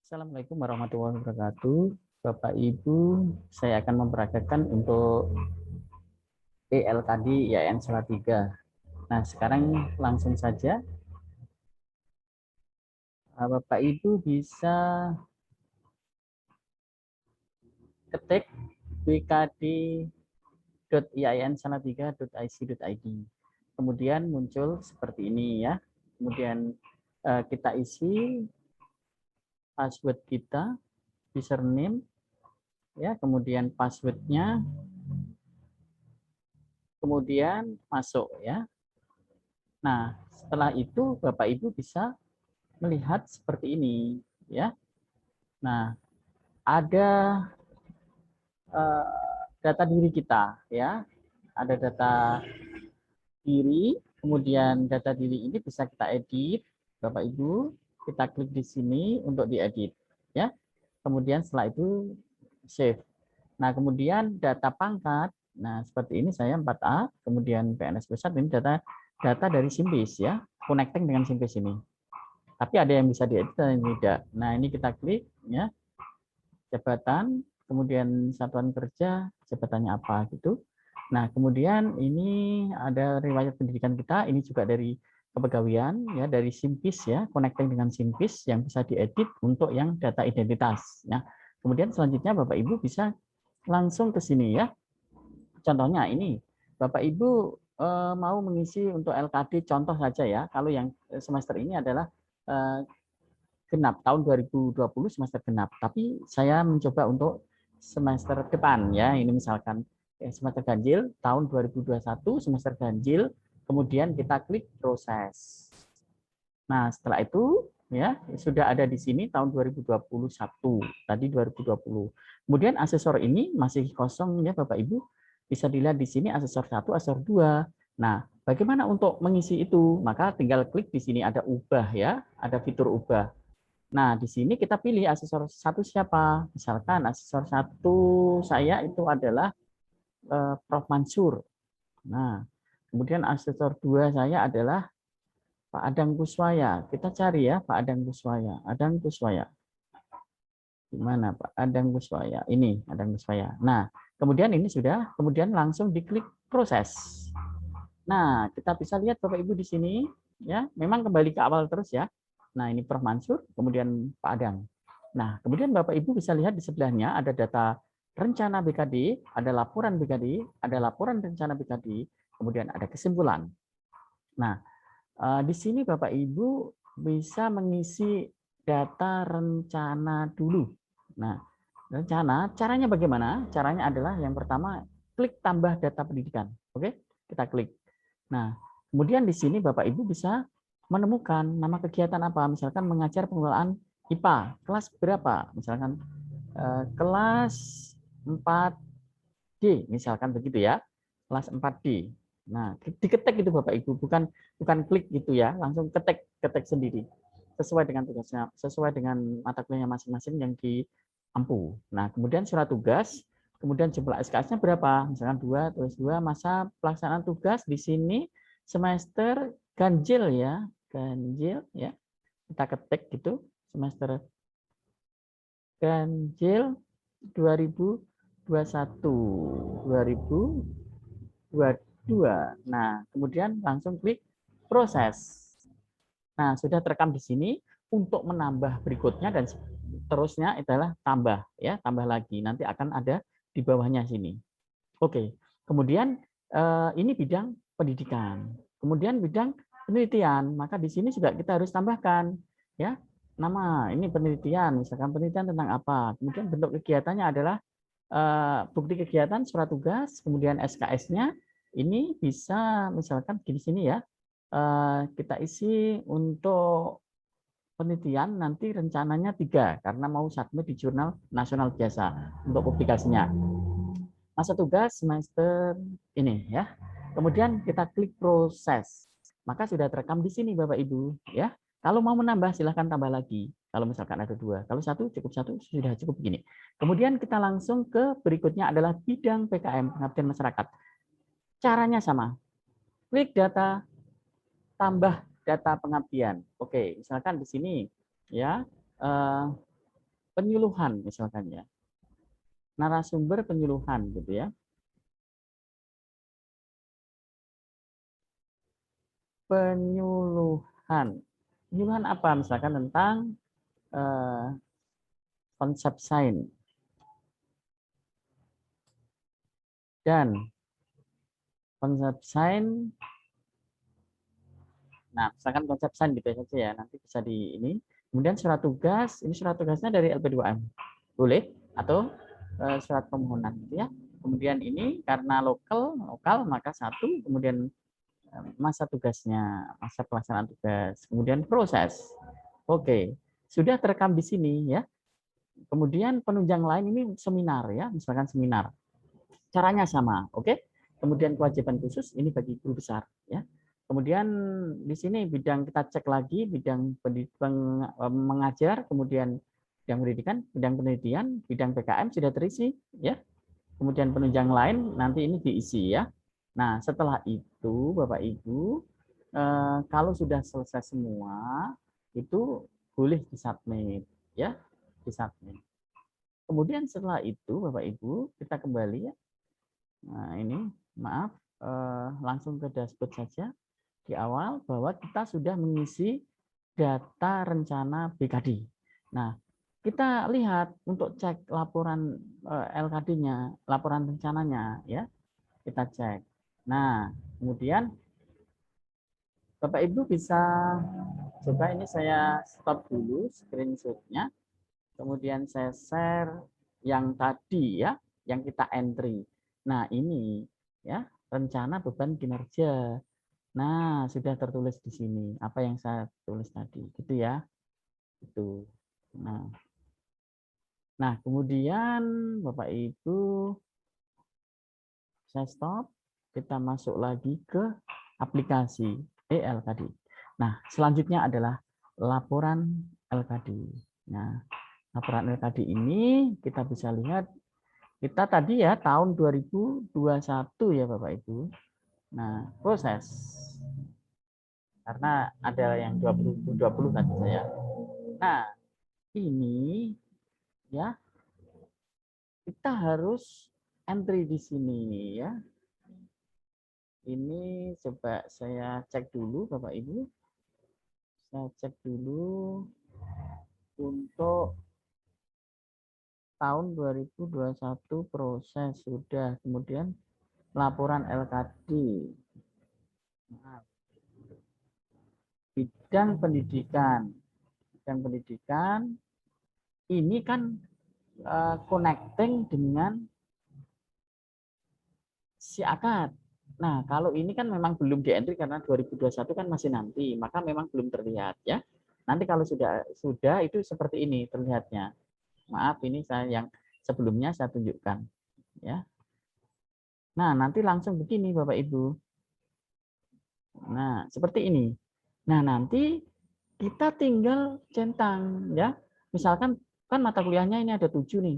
Assalamualaikum warahmatullahi wabarakatuh. Bapak Ibu, saya akan memperagakan untuk ELKD IAIN Salatiga. Nah, sekarang langsung saja Bapak Ibu bisa ketik bkd.iainsalatiga.ic.id. Kemudian muncul seperti ini ya. Kemudian kita isi password kita, username ya, kemudian passwordnya, kemudian masuk ya. Nah, setelah itu Bapak Ibu bisa melihat seperti ini ya. Nah, ada data diri kita ya. Ada data diri, kemudian data diri ini bisa kita edit Bapak Ibu. Kita klik di sini untuk diedit ya. Kemudian setelah itu save. Nah, kemudian data pangkat. Nah, seperti ini saya 4A, kemudian PNS pusat ini data dari SIMBIS ya, connecting dengan SIMBIS ini. Tapi ada yang bisa diedit dan yang tidak. Nah, ini kita klik ya, jabatan, kemudian satuan kerja, jabatannya apa gitu. Nah, kemudian ini ada riwayat pendidikan kita, ini juga dari kepegawaian ya, dari SIMPIS ya, connecting dengan SIMPIS yang bisa diedit untuk yang data identitas ya. Kemudian selanjutnya Bapak Ibu bisa langsung ke sini ya. Contohnya ini Bapak Ibu mau mengisi untuk LKD contoh saja ya. Kalau yang semester ini adalah genap tahun 2020 semester genap. Tapi saya mencoba untuk semester depan ya. Ini misalkan semester ganjil tahun 2021 semester ganjil, kemudian kita klik proses. Nah, setelah itu ya sudah ada di sini tahun 2021, tadi 2020. Kemudian asesor ini masih kosong ya Bapak Ibu. Bisa dilihat di sini asesor 1, asesor 2. Nah, bagaimana untuk mengisi itu? Maka tinggal klik di sini ada ubah ya, ada fitur ubah. Nah, di sini kita pilih asesor 1 siapa. Misalkan asesor 1 saya itu adalah Prof. Mansur. Nah, kemudian asesor 2 saya adalah Pak Adang Kuswaya. Kita cari ya Pak Adang Kuswaya. Adang Kuswaya. Di mana Pak Adang Kuswaya? Ini Adang Kuswaya. Nah, kemudian ini sudah, kemudian langsung diklik proses. Nah, kita bisa lihat Bapak Ibu di sini ya, memang kembali ke awal terus ya. Nah, ini Prof Mansur, kemudian Pak Adang. Nah, kemudian Bapak Ibu bisa lihat di sebelahnya ada data rencana BKD, ada laporan BKD, ada laporan rencana BKD, kemudian ada kesimpulan. Nah, di sini Bapak Ibu bisa mengisi data rencana dulu. Nah, rencana caranya bagaimana? Caranya adalah yang pertama klik tambah data pendidikan. Oke, kita klik. Nah, kemudian di sini Bapak Ibu bisa menemukan nama kegiatan apa. Misalkan mengajar pengelolaan IPA, kelas berapa? Misalkan kelas 4D, misalkan begitu ya. Kelas 4D. Nah, diketik itu Bapak Ibu, bukan klik gitu ya, langsung ketik sendiri. Sesuai dengan tugasnya, sesuai dengan mata kuliahnya masing-masing yang diampu. Nah, kemudian surat tugas, kemudian jumlah SKS-nya berapa? Misalkan 2, tulis 2, masa pelaksanaan tugas di sini semester ganjil ya, ganjil ya. Kita ketik gitu, semester ganjil 2021, 2022. Nah, kemudian langsung klik proses. Nah, sudah terekam di sini. Untuk menambah berikutnya dan terusnya adalah tambah ya, tambah lagi. Nanti akan ada di bawahnya sini. Oke. Kemudian ini bidang pendidikan. Kemudian bidang penelitian, maka di sini juga kita harus tambahkan ya. Nama ini penelitian, misalkan penelitian tentang apa. Kemudian bentuk kegiatannya adalah bukti kegiatan, surat tugas, kemudian SKS-nya ini bisa misalkan di sini ya. Kita isi untuk penelitian nanti rencananya 3 karena mau submit di jurnal nasional biasa untuk publikasinya. Masa tugas semester ini ya. Kemudian kita klik proses. Maka sudah terekam di sini Bapak Ibu ya. Kalau mau menambah silahkan tambah lagi. Kalau misalkan ada 2, kalau 1 cukup 1 sudah cukup begini. Kemudian kita langsung ke berikutnya adalah bidang PKM pengabdian masyarakat. Caranya sama. Klik data, tambah data pengabdian. Oke, misalkan di sini ya penyuluhan misalkan ya. Narasumber penyuluhan gitu ya. Penyuluhan. Penyuluhan apa? Misalkan tentang konsep sains dan konsep sains. Nah, misalkan konsep sains gitu saja ya. Nanti bisa di ini. Kemudian surat tugas. Ini surat tugasnya dari LP2M. Boleh atau surat permohonan gitu ya. Kemudian ini karena lokal maka satu, kemudian masa tugasnya, masa pelaksanaan tugas, kemudian proses. Oke, sudah terekam di sini ya. Kemudian penunjang lain ini seminar ya, misalkan seminar. Caranya sama, oke? Kemudian kewajiban khusus ini bagi guru besar ya. Kemudian di sini bidang kita cek lagi bidang mengajar, kemudian bidang pendidikan, bidang penelitian, bidang PKM sudah terisi ya. Kemudian penunjang lain nanti ini diisi ya. Nah, setelah itu Bapak Ibu kalau sudah selesai semua itu boleh disubmit ya, disubmit. Kemudian setelah itu Bapak Ibu kita kembali ya. Nah, ini maaf langsung ke dashboard saja di awal bahwa kita sudah mengisi data rencana BKD. Nah, kita lihat untuk cek laporan LKD-nya, laporan rencananya ya. Kita cek. Nah, kemudian Bapak Ibu bisa coba ini saya stop dulu screenshot-nya. Kemudian saya share yang tadi ya, yang kita entry. Nah, ini ya, rencana beban kinerja. Nah, sudah tertulis di sini apa yang saya tulis tadi, gitu ya. Itu. Nah, kemudian Bapak Ibu saya stop, kita masuk lagi ke aplikasi LKD. Nah, selanjutnya adalah laporan LKD. Nah, laporan LKD ini kita bisa lihat kita tadi ya tahun 2021 ya Bapak Ibu. Nah, proses karena ada yang 2020 tadi saya. Nah, ini ya kita harus entry di sini ya. Ini coba saya cek dulu Bapak Ibu. Saya cek dulu untuk tahun 2021 proses sudah, kemudian laporan LKD. Nah, bidang pendidikan. Bidang pendidikan ini kan connecting dengan si akad. Nah, kalau ini kan memang belum di-entry karena 2021 kan masih nanti, maka memang belum terlihat ya. Nanti kalau sudah itu seperti ini terlihatnya. Maaf, ini saya yang sebelumnya saya tunjukkan ya. Nah, nanti langsung begini Bapak Ibu. Nah, seperti ini. Nah, nanti kita tinggal centang ya. Misalkan kan mata kuliahnya ini ada 7 nih.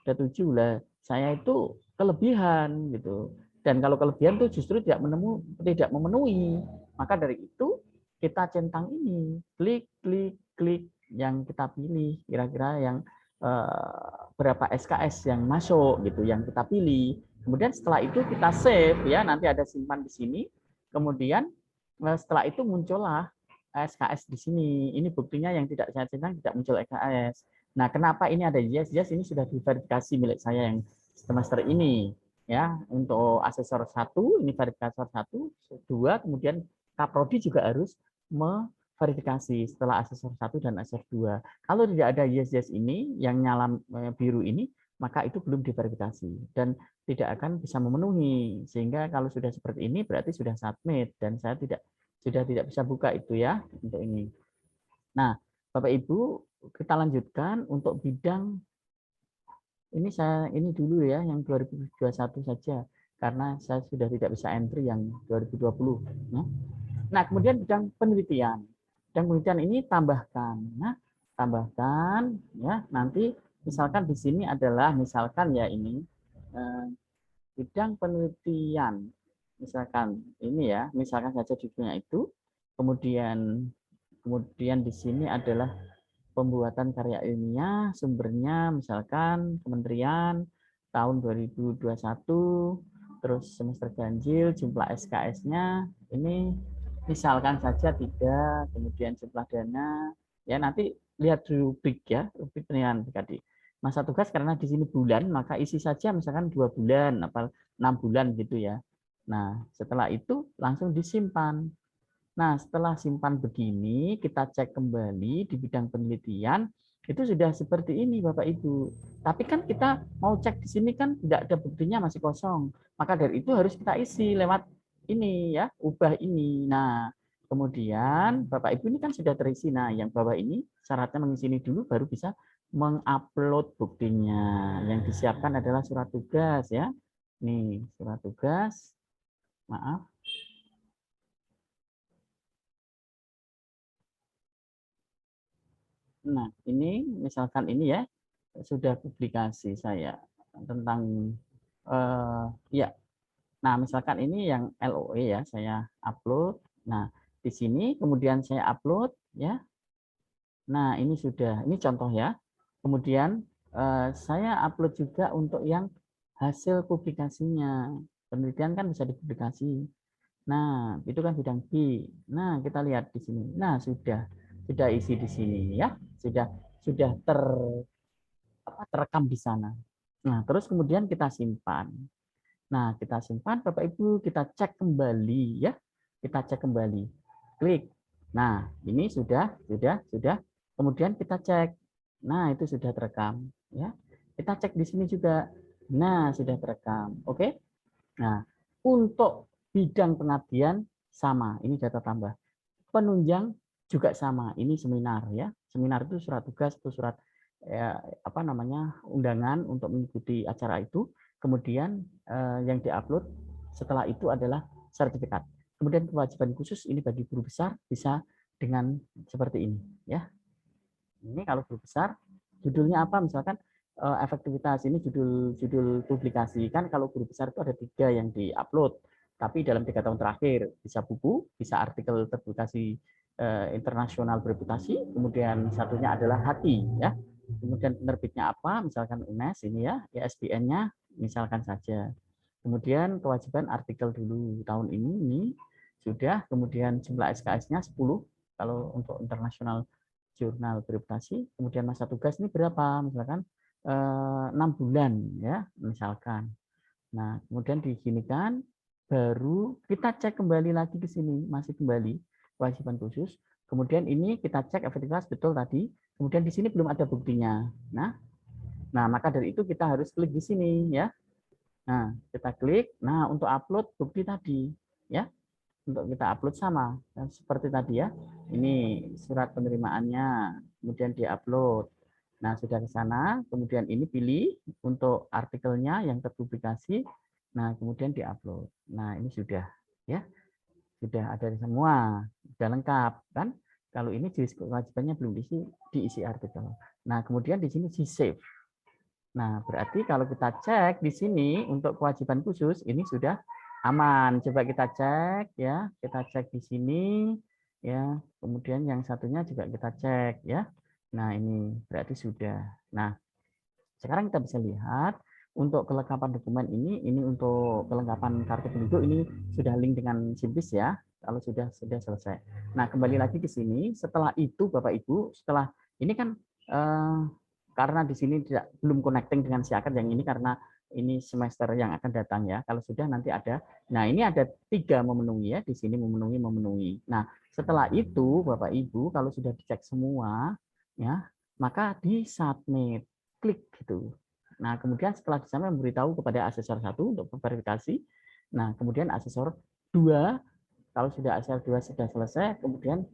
Ada 7 lah. Saya itu kelebihan gitu. Dan kalau kelebihan itu justru tidak memenuhi. Maka dari itu kita centang ini, klik klik klik yang kita pilih kira-kira yang berapa SKS yang masuk gitu yang kita pilih. Kemudian setelah itu kita save ya, nanti ada simpan di sini. Kemudian setelah itu muncullah SKS di sini. Ini buktinya yang tidak saya centang tidak muncul SKS. Nah, kenapa ini ada yes? Yes ini sudah diverifikasi milik saya yang semester ini. Ya, untuk asesor 1 ini verifikator 1, 2, kemudian Kaprodi juga harus memverifikasi setelah asesor 1 dan asesor 2. Kalau tidak ada yes ini yang nyala biru ini, maka itu belum diverifikasi dan tidak akan bisa memenuhi. Sehingga kalau sudah seperti ini berarti sudah submit dan saya sudah tidak bisa buka itu ya untuk ini. Nah, Bapak Ibu, kita lanjutkan untuk bidang ini dulu ya yang 2021 saja karena saya sudah tidak bisa entry yang 2020. Nah, kemudian bidang penelitian. Bidang penelitian ini tambahkan. Nah, tambahkan ya nanti misalkan di sini adalah misalkan ya ini bidang penelitian. Misalkan ini ya, misalkan saja judulnya itu. Kemudian di sini adalah pembuatan karya ilmiah, sumbernya misalkan Kementerian tahun 2021, terus semester ganjil, jumlah SKS-nya, ini misalkan saja 3, kemudian jumlah dana, ya nanti lihat rubrik ya, rubrik penilaian tadi. Masa tugas karena di sini bulan, maka isi saja misalkan 2 bulan, apa 6 bulan gitu ya. Nah, setelah itu langsung disimpan. Nah, setelah simpan begini, kita cek kembali di bidang penelitian, itu sudah seperti ini Bapak Ibu. Tapi kan kita mau cek di sini kan tidak ada buktinya, masih kosong. Maka dari itu harus kita isi lewat ini ya, ubah ini. Nah, kemudian Bapak Ibu ini kan sudah terisi. Nah, yang bawah ini syaratnya mengisi ini dulu baru bisa mengupload buktinya. Yang disiapkan adalah surat tugas ya. Nih, surat tugas. Maaf. Nah, ini misalkan ini ya, sudah publikasi saya tentang ya. Nah, misalkan ini yang LOE ya, saya upload. Nah, di sini kemudian saya upload ya. Nah, ini sudah, ini contoh ya. Kemudian saya upload juga untuk yang hasil publikasinya. Penelitian kan bisa dipublikasi. Nah, itu kan bidang B. Nah, kita lihat di sini. Nah, sudah isi di sini ya. Sudah terekam di sana. Nah, terus kemudian kita simpan. Nah, kita simpan Bapak Ibu, kita cek kembali ya. Kita cek kembali. Klik. Nah, ini sudah. Kemudian kita cek. Nah, itu sudah terekam ya. Kita cek di sini juga. Nah, sudah terekam. Oke. Nah, untuk bidang pengabdian sama, ini data tambah. Penunjang juga sama, ini seminar ya. Seminar itu surat tugas atau surat apa namanya undangan untuk mengikuti acara itu. Kemudian yang diupload setelah itu adalah sertifikat. Kemudian kewajiban khusus ini bagi guru besar bisa dengan seperti ini ya. Ini kalau guru besar judulnya apa misalkan efektivitas ini judul publikasi kan kalau guru besar itu ada 3 yang diupload tapi dalam 3 tahun terakhir bisa buku bisa artikel terpublikasi internasional bereputasi kemudian satunya adalah hati ya kemudian penerbitnya apa misalkan UNES ini ya ISBN-nya misalkan saja kemudian kewajiban artikel dulu tahun ini sudah kemudian jumlah SKS-nya 10 kalau untuk internasional jurnal bereputasi, kemudian masa tugas ini berapa? Misalkan 6 bulan ya, misalkan. Nah, kemudian diginikan baru kita cek kembali lagi ke sini, masih kembali kewajiban khusus. Kemudian ini kita cek efektivitas betul tadi. Kemudian di sini belum ada buktinya. Nah, maka dari itu kita harus klik di sini ya. Nah, kita klik. Nah, untuk upload bukti tadi ya untuk kita upload sama seperti tadi ya. Ini surat penerimaannya, kemudian diupload. Nah, sudah ke sana, kemudian ini pilih untuk artikelnya yang terpublikasi. Nah, kemudian diupload. Nah, ini sudah ya. Sudah ada semua, sudah lengkap kan? Kalau ini jenis kewajibannya belum diisi artikel. Nah, kemudian di sini di save. Nah, berarti kalau kita cek di sini untuk kewajiban khusus ini sudah aman. Coba kita cek ya, kita cek di sini ya. Kemudian yang satunya juga kita cek ya. Nah, ini berarti sudah. Nah, sekarang kita bisa lihat untuk kelengkapan dokumen ini untuk kelengkapan kartu penduduk ini sudah link dengan SIMPIS ya. Kalau sudah selesai. Nah, kembali lagi ke sini. Setelah itu Bapak Ibu, setelah ini kan karena di sini belum connecting dengan siakat yang ini karena ini semester yang akan datang ya. Kalau sudah nanti ada. Nah, ini ada 3 memenuhi ya. Di sini memenuhi. Nah, setelah itu Bapak Ibu kalau sudah dicek semua ya, maka di submit. Klik gitu. Nah, kemudian setelah di sana memberitahu kepada asesor 1 untuk verifikasi. Nah, kemudian asesor 2 kalau sudah asesor 2 sudah selesai, kemudian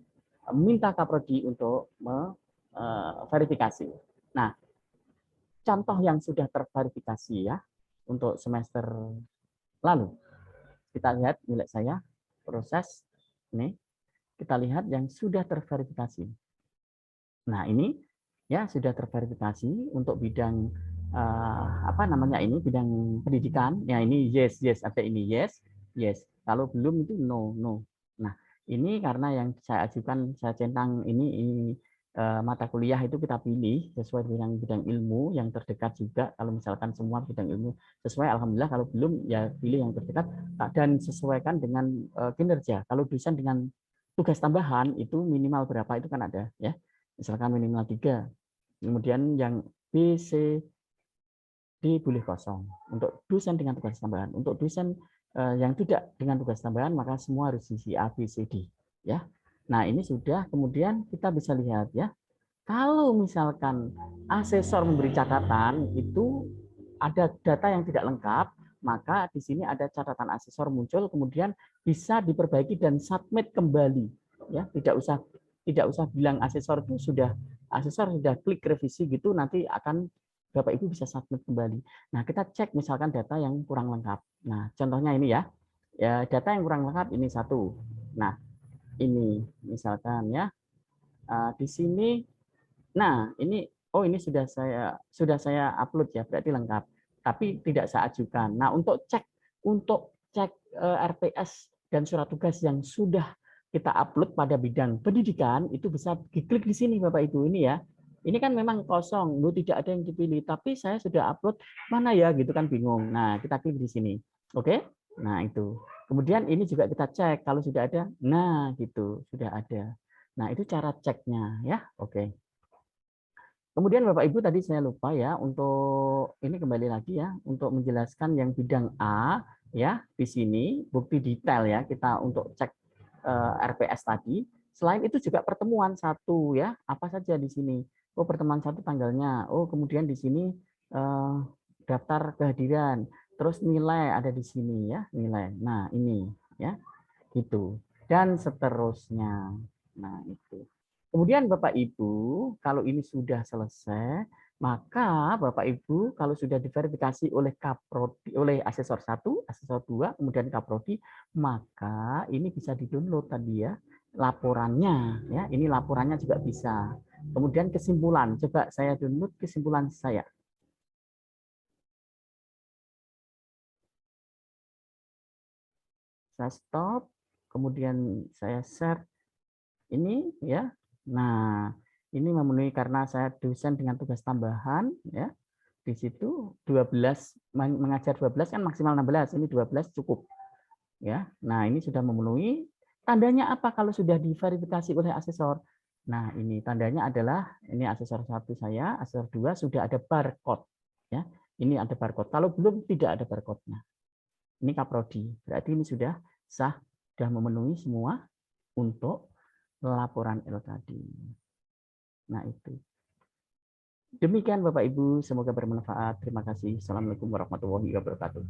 minta Kaprodi untuk verifikasi. Nah, contoh yang sudah terverifikasi ya untuk semester lalu. Kita lihat milik saya proses ini. Kita lihat yang sudah terverifikasi. Nah, ini ya sudah terverifikasi untuk bidang apa namanya ini bidang pendidikan. Ya ini yes ada ini yes. Kalau belum itu no. Nah, ini karena yang saya ajukan saya centang ini mata kuliah itu kita pilih sesuai dengan bidang ilmu yang terdekat juga. Kalau misalkan semua bidang ilmu sesuai, alhamdulillah. Kalau belum, ya pilih yang terdekat dan sesuaikan dengan kinerja. Kalau dosen dengan tugas tambahan itu minimal berapa itu kan ada ya. Misalkan minimal 3. Kemudian yang B, C, D boleh kosong. Untuk dosen dengan tugas tambahan. Untuk dosen yang tidak dengan tugas tambahan maka semua harus isi A, B, C, D ya. Nah, ini sudah. Kemudian kita bisa lihat ya. Kalau misalkan asesor memberi catatan itu ada data yang tidak lengkap, maka di sini ada catatan asesor muncul, kemudian bisa diperbaiki dan submit kembali. Ya, tidak usah bilang asesor sudah klik revisi gitu, nanti akan Bapak Ibu bisa submit kembali. Nah, kita cek misalkan data yang kurang lengkap. Nah, contohnya ini ya. Ya, data yang kurang lengkap ini satu. Nah, ini misalkan ya. Di sini. Nah, ini sudah saya upload ya, berarti lengkap. Tapi tidak saya ajukan. Nah, untuk cek RPS dan surat tugas yang sudah kita upload pada bidang pendidikan itu bisa diklik di sini Bapak Ibu ini ya. Ini kan memang kosong, tidak ada yang dipilih, tapi saya sudah upload, mana ya gitu kan bingung. Nah, kita klik di sini. Oke? Nah, itu. Kemudian ini juga kita cek kalau sudah ada. Nah, gitu, sudah ada. Nah, itu cara ceknya ya. Oke. Kemudian Bapak Ibu tadi saya lupa ya untuk ini kembali lagi ya untuk menjelaskan yang bidang A ya di sini bukti detail ya kita untuk cek RPS tadi. Selain itu juga pertemuan satu ya apa saja di sini. Oh pertemuan satu tanggalnya. Oh kemudian di sini daftar kehadiran. Terus nilai ada di sini ya nilai. Nah ini ya gitu dan seterusnya. Nah itu. Kemudian Bapak Ibu, kalau ini sudah selesai, maka Bapak Ibu kalau sudah diverifikasi oleh Kaprodi, oleh asesor 1, asesor 2, kemudian Kaprodi, maka ini bisa di-download tadi ya laporannya ya. Ini laporannya juga bisa. Kemudian kesimpulan, coba saya download kesimpulan saya. Saya stop, kemudian saya share ini ya. Nah, ini memenuhi karena saya dosen dengan tugas tambahan ya. Di situ 12 mengajar 12 kan maksimal 16, ini 12 cukup. Ya. Nah, ini sudah memenuhi. Tandanya apa kalau sudah diverifikasi oleh asesor? Nah, ini tandanya adalah ini asesor 1 saya, asesor 2 sudah ada barcode ya. Ini ada barcode. Kalau belum tidak ada barcode-nya. Ini Kaprodi. Berarti ini sudah sah, sudah memenuhi semua untuk laporan L tadi. Nah, itu. Demikian Bapak Ibu, semoga bermanfaat. Terima kasih. Assalamualaikum warahmatullahi wabarakatuh.